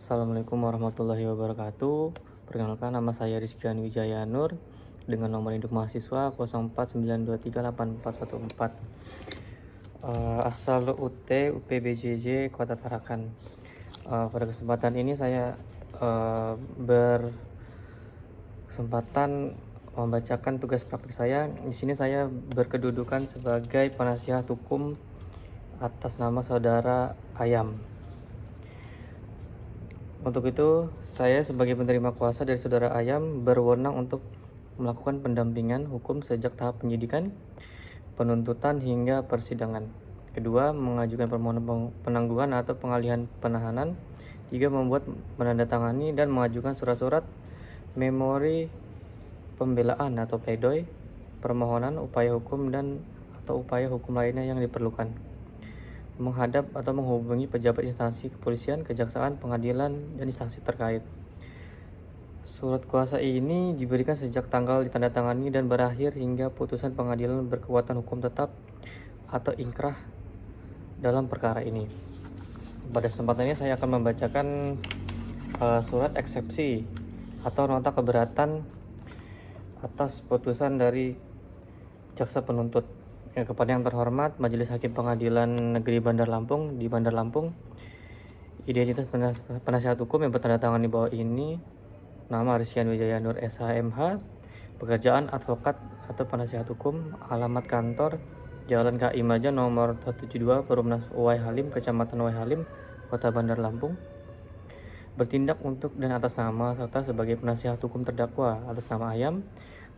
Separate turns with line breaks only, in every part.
Assalamualaikum warahmatullahi wabarakatuh. Perkenalkan, nama saya Rizkyan Wijaya Nur dengan nomor induk mahasiswa 0492384414. Asal UT UPBJJ Kota Tarakan. Pada kesempatan ini saya berkesempatan membacakan tugas praktik saya. Di sini saya berkedudukan sebagai penasihat hukum atas nama saudara Ayam. Untuk itu, saya sebagai penerima kuasa dari saudara Ayam berwenang untuk melakukan pendampingan hukum sejak tahap penyidikan, penuntutan hingga persidangan. Kedua, mengajukan permohonan penangguhan atau pengalihan penahanan. Tiga, membuat, menandatangani dan mengajukan surat-surat memori pembelaan atau pledoi, permohonan, upaya hukum dan atau upaya hukum lainnya yang diperlukan. Menghadap atau menghubungi pejabat instansi kepolisian, kejaksaan, pengadilan, dan instansi terkait. Surat kuasa ini diberikan sejak tanggal ditandatangani dan berakhir hingga putusan pengadilan berkekuatan hukum tetap atau ingkrah dalam perkara ini. Pada kesempatan ini saya akan membacakan surat eksepsi atau nota keberatan atas putusan dari jaksa penuntut. Kepada yang terhormat Majelis Hakim Pengadilan Negeri Bandar Lampung di Bandar Lampung, identitas penasihat hukum yang bertanda tangan di bawah ini: nama Rizkyan Wijaya Nur SHMH, pekerjaan advokat atau penasihat hukum, alamat kantor Jalan KI Maja nomor 172 Perumnas Uwai Halim, Kecamatan Uwai Halim, Kota Bandar Lampung. Bertindak untuk dan atas nama serta sebagai penasihat hukum terdakwa atas nama Ayam.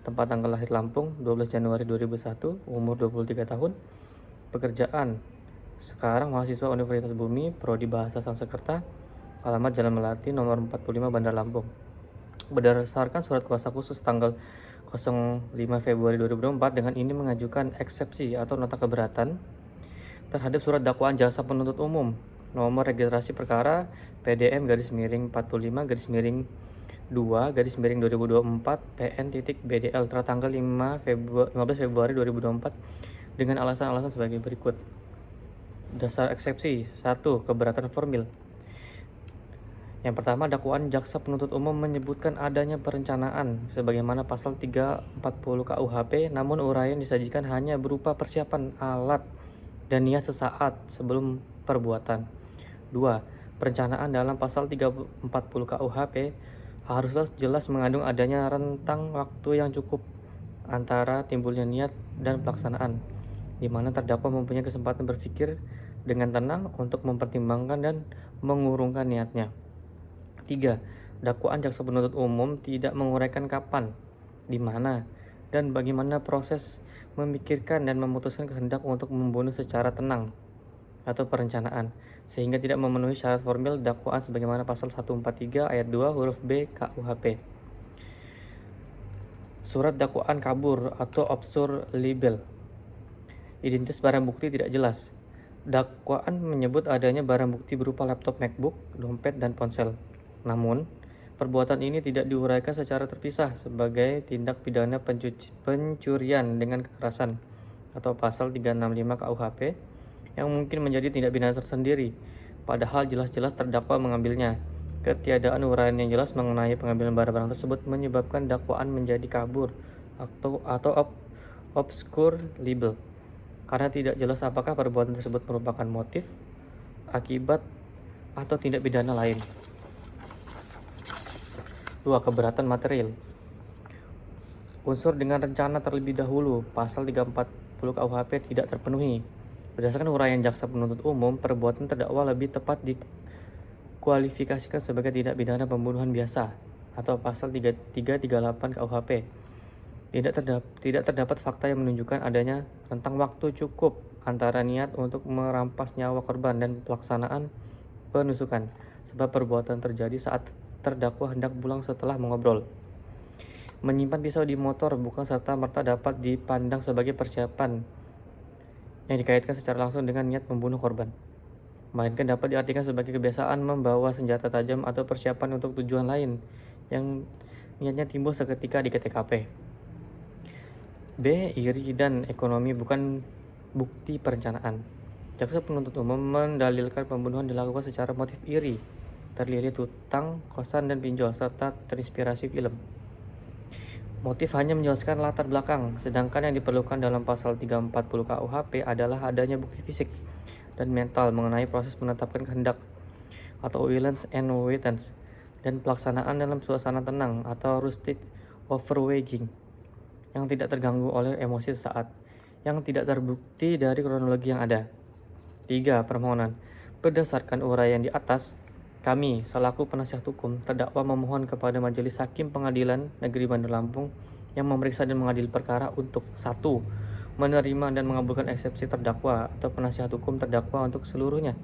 Tempat tanggal lahir Lampung 12 Januari 2001, umur 23 tahun. Pekerjaan sekarang mahasiswa Universitas Bumi, Prodi Bahasa Sanskerta, alamat Jalan Melati nomor 45 Bandar Lampung. Berdasarkan surat kuasa khusus tanggal 05 Februari 2024, dengan ini mengajukan eksepsi atau nota keberatan terhadap surat dakwaan jaksa penuntut umum nomor registrasi perkara PDM-2/2/2024 PN.BDL tertanggal 15 Februari 2024 dengan alasan-alasan sebagai berikut. Dasar eksepsi 1. Keberatan formil. Yang pertama, dakwaan jaksa penuntut umum menyebutkan adanya perencanaan sebagaimana pasal 340 KUHP, namun uraian disajikan hanya berupa persiapan alat dan niat sesaat sebelum perbuatan. 2. Perencanaan dalam pasal 340 KUHP haruslah jelas mengandung adanya rentang waktu yang cukup antara timbulnya niat dan pelaksanaan, di mana terdakwa mempunyai kesempatan berpikir dengan tenang untuk mempertimbangkan dan mengurungkan niatnya. 3. Dakwaan jaksa penuntut umum tidak menguraikan kapan, di mana, dan bagaimana proses memikirkan dan memutuskan kehendak untuk membunuh secara tenang atau perencanaan, sehingga tidak memenuhi syarat formil dakwaan sebagaimana pasal 143 ayat 2 huruf B KUHP. Surat dakwaan kabur atau obscur libel. Identitas barang bukti tidak jelas. Dakwaan menyebut adanya barang bukti berupa laptop MacBook, dompet, dan ponsel. Namun, perbuatan ini tidak diuraikan secara terpisah sebagai tindak pidana pencurian dengan kekerasan atau pasal 365 KUHP yang mungkin menjadi tindak pidana tersendiri, padahal jelas-jelas terdakwa mengambilnya. Ketiadaan uraian yang jelas mengenai pengambilan barang-barang tersebut menyebabkan dakwaan menjadi kabur atau obscur libel, karena tidak jelas apakah perbuatan tersebut merupakan motif, akibat, atau tindak pidana lain. 2. Keberatan material. Unsur dengan rencana terlebih dahulu pasal 340 KUHP tidak terpenuhi. Berdasarkan uraian jaksa penuntut umum, perbuatan terdakwa lebih tepat dikualifikasikan sebagai tindak pidana pembunuhan biasa atau pasal 338 KUHP. Tidak terdapat fakta yang menunjukkan adanya rentang waktu cukup antara niat untuk merampas nyawa korban dan pelaksanaan penusukan, sebab perbuatan terjadi saat terdakwa hendak pulang setelah mengobrol. Menyimpan pisau di motor bukan serta-merta dapat dipandang sebagai persiapan yang dikaitkan secara langsung dengan niat membunuh korban, melainkan dapat diartikan sebagai kebiasaan membawa senjata tajam atau persiapan untuk tujuan lain yang niatnya timbul seketika di TKP. B. Iri dan ekonomi bukan bukti perencanaan. Jaksa penuntut umum mendalilkan pembunuhan dilakukan secara motif iri terlilit hutang, kosan, dan pinjol, serta terinspirasi film. Motif hanya menjelaskan latar belakang, sedangkan yang diperlukan dalam pasal 340 KUHP adalah adanya bukti fisik dan mental mengenai proses menetapkan kehendak atau willens and waitances, dan pelaksanaan dalam suasana tenang atau rustic overweighing yang tidak terganggu oleh emosi sesaat, yang tidak terbukti dari kronologi yang ada. 3. Permohonan. Berdasarkan uraian di atas, kami, selaku penasihat hukum, terdakwa memohon kepada Majelis Hakim Pengadilan Negeri Bandar Lampung yang memeriksa dan mengadili perkara untuk 1. Menerima dan mengabulkan eksepsi terdakwa atau penasihat hukum terdakwa untuk seluruhnya.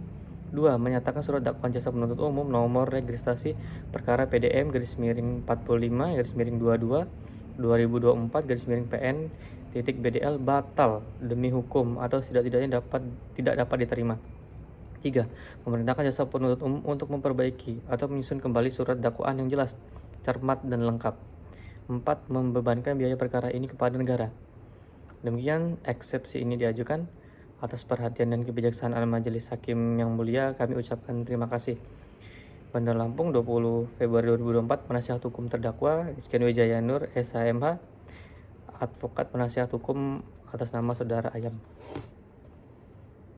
2. Menyatakan surat dakwaan jasa penuntut umum nomor registrasi perkara PDM _45 _22 2024 PN BDL batal demi hukum atau tidak dapat diterima. 3. Memerintahkan jasa penuntut umum untuk memperbaiki atau menyusun kembali surat dakwaan yang jelas, cermat, dan lengkap. 4. Membebankan biaya perkara ini kepada negara. Demikian eksepsi ini diajukan. Atas perhatian dan kebijaksanaan Majelis Hakim yang mulia, kami ucapkan terima kasih. Bandar Lampung, 20 Februari 2024, penasihat hukum terdakwa Rizkian Wijaya Nur, SHMH, advokat penasihat hukum atas nama Saudara Ayam.